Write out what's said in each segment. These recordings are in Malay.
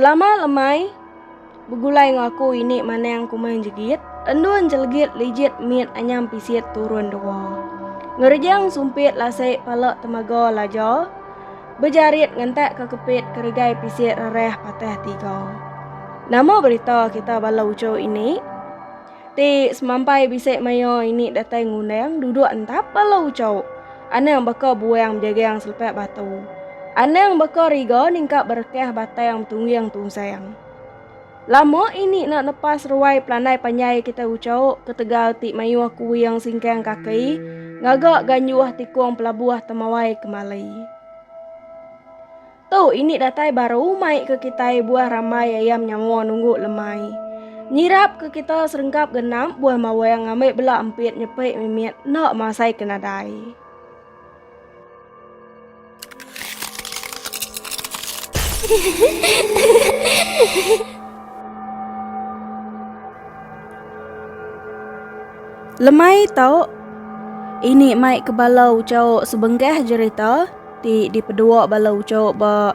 Selama lemai, begulai ngaku ini mana yang kumain jegit, endun jelgit lijit mit anyam pisit turun doa. Ngerjang sumpit lasai palak temaga lajo, bejarit ngentek kekepit keregai pisit rereh patah tiga. Nama berita kita balau uco ini, ti semampai bisik mayo ini datai ngundang duduk entap balau uco. Ane yang bakal buang jaga yang selepek batu. Ane yang bakal riga ningkap berkeh batai yang tunggu yang sayang. Lama ini nak lepas ruai pelandai panjai kita ucau ketegal ti mayu aku yang singkang kaki ngagak ganyuah tikung pelabuah temawai kemali. Tu ini datai baru mai ke kita buah ramai ayam nyawa nunggu lemai. Nyirap ke kita serengkap genam buah mawa yang ngambil bela empit nyepek mimit nak masai kenadai. Lemai tau ini mai ke balau cau sebenggah cerita di pedua balau cau ba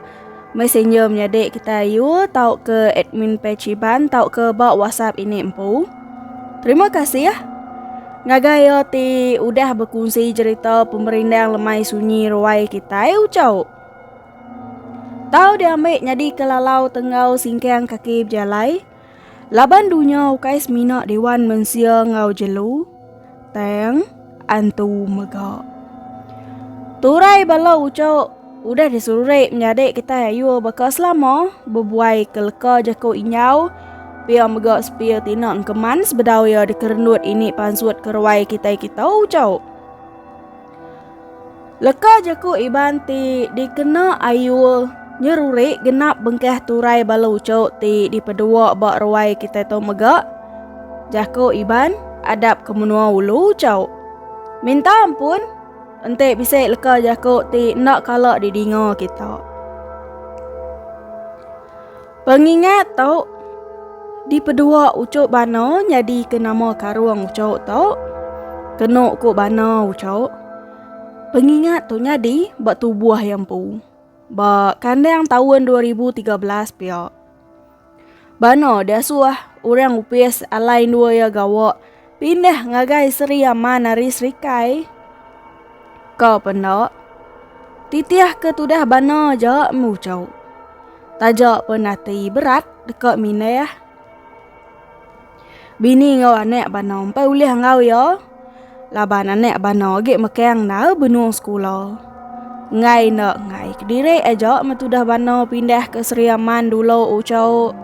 messenger menyadek kita yu tau ke admin Peciban tau ke ba WhatsApp ini empu. Terima kasih ya. Ngagayo ti udah berkongsi cerita pemerintah lemai sunyi ruai kita ucau. Tau diambil nyadi kelalau tengau singkang kaki berjalai. Laban dunia ukais minak dewan mensia ngau jelu. Teng antu mega. Turai balau ucau udah disuruh menyadek kita ayu bekas lama berbuai keleka jako inyau. Pia mega sepia tinak keman sebedau ya dikerendut ini pansuat keruai kita ucau. Leka jako iban ti dikena ayu nyeruri genap bengkeh turai balau ucau ti di pedua bak ruai kita tu mega. Jako iban adap kemenua ulu ucau. Minta ampun ente bisa leka jako ti nak kalak didinga kita. Pengingat tau di pedua ucuk bana nyadi ke nama karuang ucuk tau. Kenuk ku bana ucuk. Pengingat tu nyadi bak tubuh yang pu. Bak kandang tahun 2013 pia. Bana dia suah orang upis alai dua ya gawak. Pindah ngagai Seri Aman nari serikai. Kau pendak. Titiah ketudah bana je mucau. Tajak penati berat dekat minah. Bini ngau anek bana umpai ulih ngau ya. Laban anek bana gek mekang na benung sekolah. Ngai nak ngai kediri aja metudah bana pindah ke Seri Aman dulu ucau.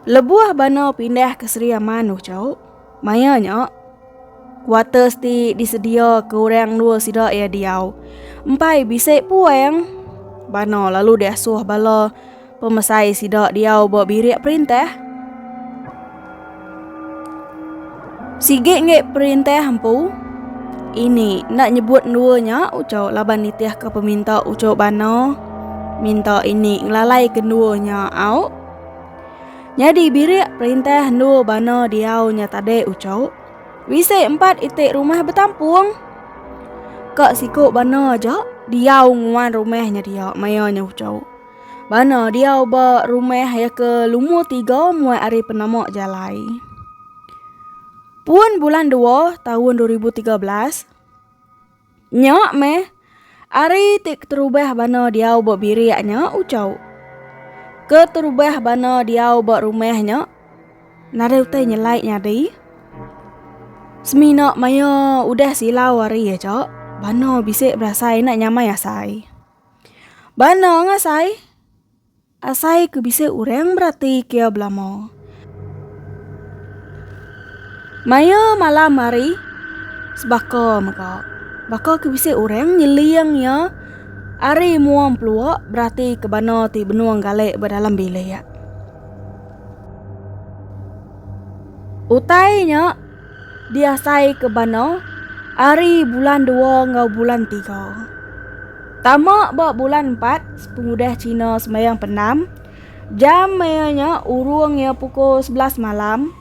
Lebuah bana pindah ke Seri Aman ucau. Mayanya kuarters disedia ke orang dua sidak ya diau. Empai bisik puang. Bana lalu dia suah bala pemesai sidak diau bawa birik perintah. Sigit ngek perintah hampu. Ini nak nyebut duanya ucau laban nitiah ke peminta ucau bana. Minta ini ngelalai keduanya au. Nyadi birik perintah nu bana diau nyatade ucau. Wise 4 itik rumah bertampung. Kak sikuk bana aja diau nguan rumahnya dia mayanya ucau. Bana diau ba rumah ya ke lumu 3 muai ari penamak jalai. Puan bulan 2 tahun 2013. Nyak meh ari tik terubah bana diau ba biriaknya ucau. Keterubah bana diau buat rumahnya. Nada utai nyelai nyadi. Semina maya udah silau hari ya cok. Bana bisik berasai nak nyamai asai. Bana ngasai. Asai ke bisik urang berarti kia belamo. Maya malam hari. Sebaka maka. Baka ke bisik urang nyeliang ya. Ari muam peluak berarti ke bana ti benuang galek berdalam bilik. Utainya diasai ke bana ari bulan 2 ngau bulan 3. Tamak bak bulan 4 pengudah Cina semayang penam. Jam mayanya urungnya pukul 11 malam.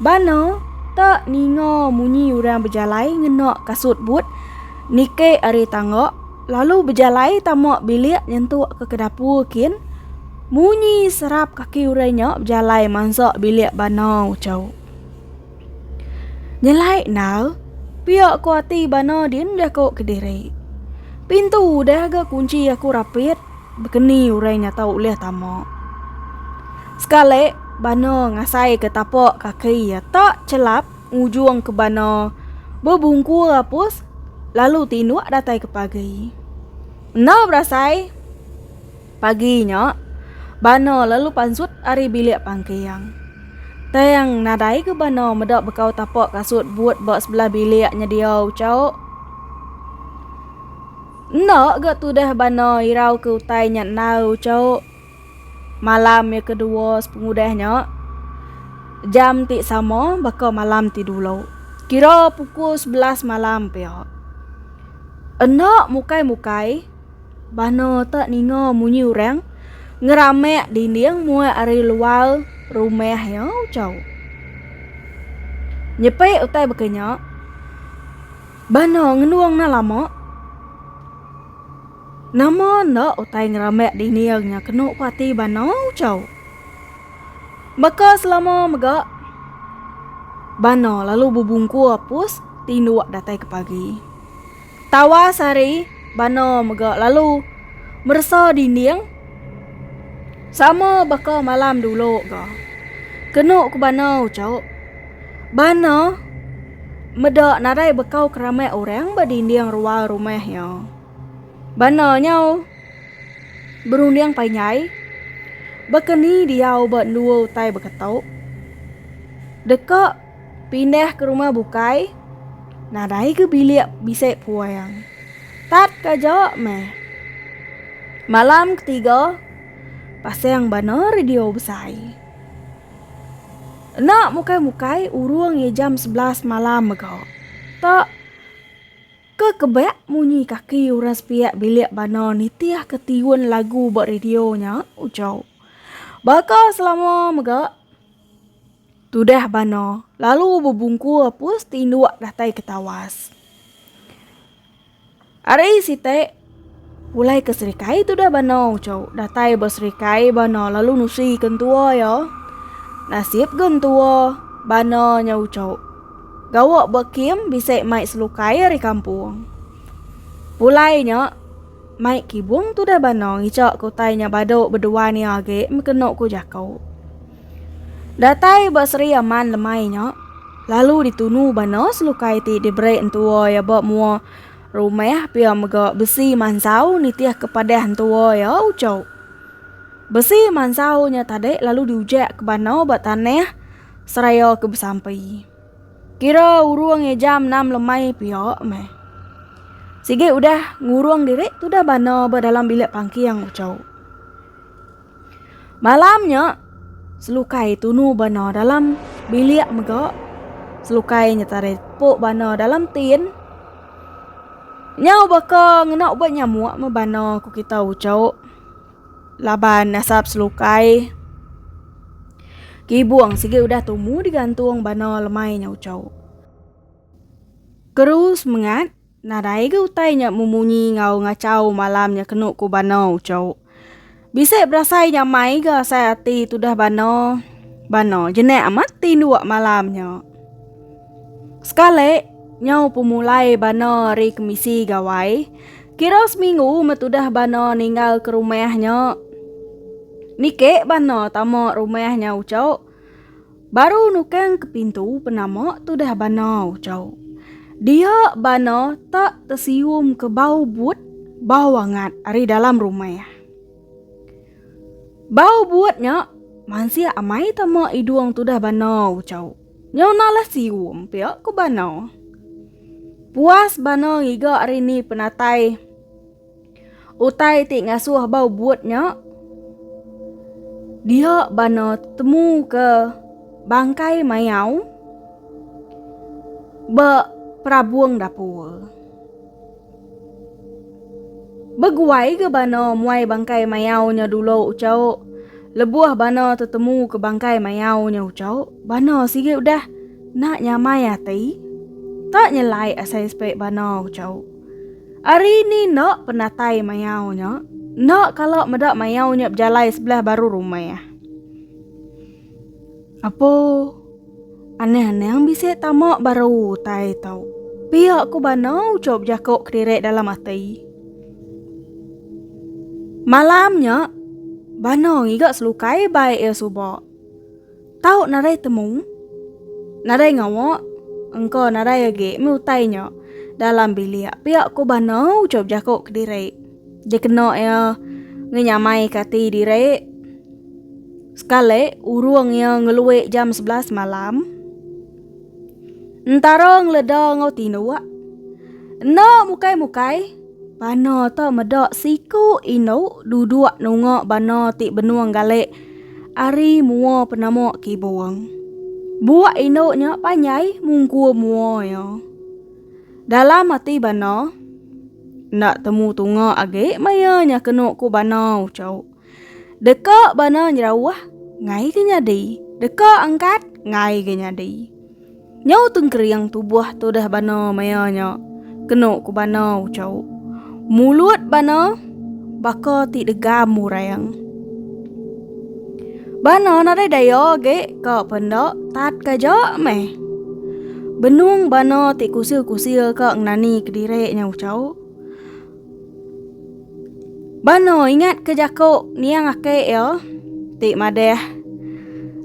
Bana tak ningo munyi orang berjalai ngenak kasut but. Nike ari tangok. lalu berjalai tamak bilik nyentuh ke kedapur kin. Munyi serap kaki urainya berjalai masuk bilik bana ucau. Nyelai nal, pihak kuati bana din dah kau kediri. Pintu dah agak kunci aku rapit, berkeni urainya tahu lihat tamak. Sekali bana ngasai ke tapak kaki ya tak celap ujung ke bana berbungku rapus lalu tinuk datai ke pagi. Nah berasai paginya bana lalu pansut ari bilik pangkeyang. Tayang nadai ke bana medak bekau tapak kasut buat bak sebelah biliknya dia ucau. Nak gak tu dah bana irau ke utai nyat nau ucau. Malam yang kedua sepengudahnya jam tik sama bakal malam ti dulu. Kira pukul 11 malam pihak. Enak mukai-mukai bana tak ninga munyi orang ngeramek dinding muai ari luar rumahnya ucau. Nyepai utai bekenya bana ngenuang na lama. Nama nak utai ngeramek dindingnya kena kuati bana ucau. Maka selama megak bana lalu berbungku apus tinduak datai ke pagi. Tawa sari bana megak lalu merasa dinding sama bakal malam dulu ga. Kena ke bana ucau. Bana medak narai bekau keramai orang berdinding ruang rumahnya. Bana nyau berunding panyai bekeni dia ubat dua utai bekatau. Dekak pindah ke rumah bukai nadai ke bilik bisik puayang. Tat kajak meh. Malam ketiga pasang bana radio besai. Nak mukai-mukai urung ye jam 11 malam megak. Tak kebak munyi kaki orang sepiak bilik bana ni tiah ketiun lagu buat radionya ucau. Bakal selama megak tudah bana lalu berbungku apus tinduak datai ketawas. Hari sitek mulai ke serikai tudah bana ucau. Datai berserikai bana lalu nusi kentua ya. Nasib gentua bana nya ucau. Gawak bekim bisik mai selukai dari kampung. Pulainya mai kibung tu dah bana ngicak kotainya baduk berdua ni age mekenok ku jakau. Datai basri aman lemainya lalu ditunu bana selukai ti diberi entua ya bak mua rumah pia megak besi mansau nitiah kepada entua ya ucau. Besi mansau nya tadi lalu diujak ke bana bat tanah seraya ke bersampai. Kira urung ye jam 6 lemai pihak meh. Sige udah ngurung diri tu dah bana berdalam bilik pangki yang ucau. Malamnya selukai tunu bana dalam bilik megak. Selukai nyetare pok bana dalam tin. Nyau baka ngenak buat nyamuk me bana ku kita ucau. Laban nasab selukai. Kibuang sige udah tumu digantung bana lemainya ucau. Kerus mengat nadai ke utainya memunyi ngau ngacau malamnya kenuk ku bana ucau. Bisa berasai nyamai ke saya hati tu dah bana. Bana jenek amat tinduak malamnya. Sekali nyau pemulai bana hari kemisi gawai. Kira seminggu metudah bana ninggal ke rumahnya. Nike bana tamak rumahnya ucau. Baru nukang ke pintu penama tu dah bana ucau. Dia bana tak tersium ke bau but, bau hangat ari dalam rumah. Bau buatnya mansia amai tamak hidung tu dah bana ucau. Nyau nalah sium pihak ke bana. Puas bana ngiga hari ni penatai. Utai tik ngasuh bau buatnya. Dia bana temu ke bangkai mayau prabuang dapur. Beguai ke bana muai bangkai mayaunya dulu ucau. Lebuah bana tertemu ke bangkai mayaunya ucau. Bana sige udah nak nyamai hati. Tak nyelai asai spek bana ucau. Hari ni nak penatai mayaunya. Nak kalau medak mayaunya berjalai sebelah baru rumah ya. Apa? Aneh-aneh yang bisa tamak baru tai tau. Pihak ku banau coba jakok kerek dalam hati. Malamnya, banau ngigak selukai baik ya subak. Tahu narai temu? Narai ngawak? Engkau narai age miutainya dalam bilik. Pihak ku banau coba jakok kerek. Dia kena ya ngenyamai kati direk. Sekali urung yang ngeluik jam 11 malam. Entara ngeleda ngau tinua. No mukai-mukai. Bana ta medak siku ino duduk nungak bana ti benuang galek. Ari mua penamok ki buang. Buat ino nya panyai mungku mua ya. Dalam hati bana. Nak temu tunga age maya nya kenok ku bana ucau. Deka bana nyerawah ngai ke nyadi. Deka angkat ngai ke nyadi. Nyau tengkeriang tubuh tu dah bana maya nya kenok ku bana ucau. Mulut bana baka ti degam murayang. Bana nare dayo ge ka pendak tat kaja meh. Benung bana ti kusil-kusil ka nani kedire nya ucau. Bana ingat ke jako niang ake ya. Ti madeh.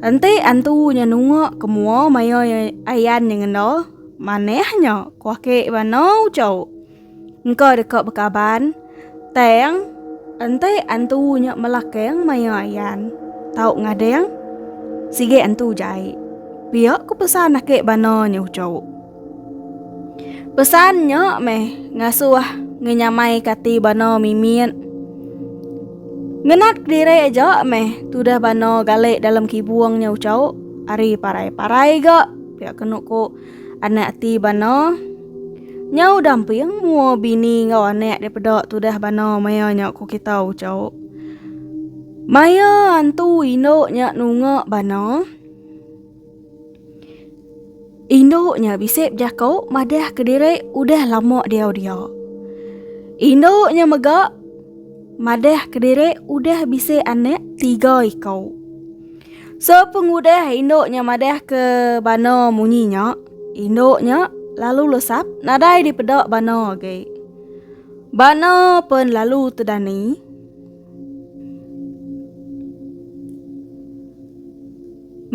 Ante antu nya nungak kemua maya ayan yang endo. Manehnya kuake bana ucau. Engkau dekat bekaban. Teng. Ante antu nya melakeng maya ayan. Tau ngadeng. Sige antu jai. Biak ku pesan nakek bana nya ucau. Pesannya meh ngasuh ngenyamai kati bana mimin. Ngenat diri aja meh tudah bana galek dalam kibuangnya ucau. Ari parai-parai gak. Biak kenuk ku anak ti bana. Nyau damping mua bini ngau anek daripada tudah bana maya nya ku kita ucau. Maya antu ino nya nungak bana. Ino nya bisip jakau madah kediri udah lama dia. Ino nya megak madah kediri udah bisa anek 3 ikau. So pengudah ino nya madah ke bana munyinya. Ino nya lalu lesap nadai di pedak bana ge. Bana pun lalu tedani.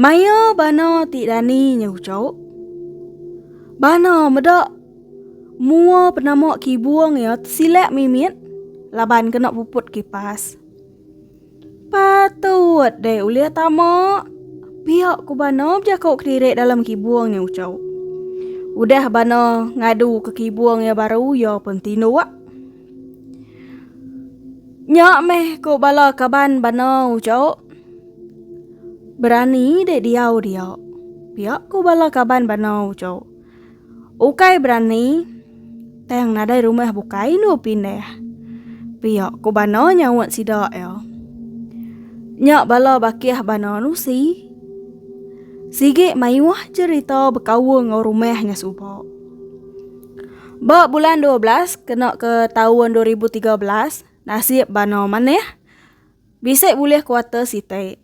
Maya bana ti dani nya ucau. Bana medak mua penamok kibuang ya silak mimit laban kena puput kipas. Patut deh ulia tamak. Pihak ku bana jakau kerek dalam kibuang nya ucau. Udah bana ngadu ke kibuang ya baru ya pentino wak. Nyak meh ko bala kaban bana ucau. Berani dek dia. Pihak ku bala kaban bana ucau. Ukai berani. Teng nadai rumah bukai nu pindah. Pihak ku bana nyawat sidak ya. Nyak bala bakiah bana nu si. Sige mayuah cerita berkawang ngau rumahnya subak. Ba bulan 12 kena ke tahun 2013 nasib bana maneh. Bisa boleh kuata site.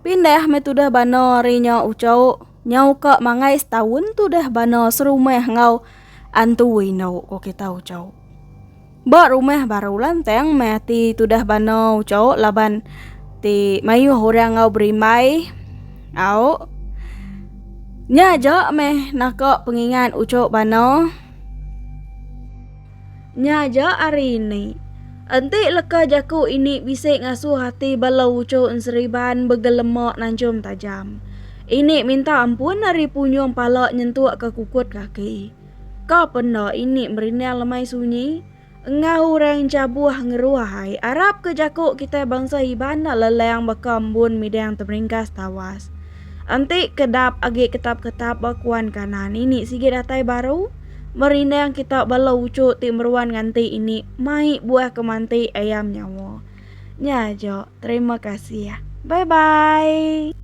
Pindah metudah bana rinya ucau. Nyau ka mangai setahun tu dah bana serumah ngau antu wino ko kita ucau. Ba rumah baru lanteng mati tu dah bana ucau laban ti mayu orang ngau berimai. Au nyaja meh nak pengingat ucok bana. Nyaja hari ini. Enti leka jaku ini bisa ngasuh hati balau ucok seriban begelemak nancum tajam. Ini minta ampun dari punyong palak nyentuh ke kukut kaki. Kau penda ini merinal lemai sunyi. Engau orang cabuh ngeruahai. Arab ke jaku kita bangsa ibana leleang bekambun midang terringkas tawas. Anti kedap agi ketap-ketap bakuan kanan ini sige datai baru. Merindang kita balau ucu timruan nganti ini. Mai buah kemanti ayam nyawa. Nyajo, terima kasih ya. Bye-bye.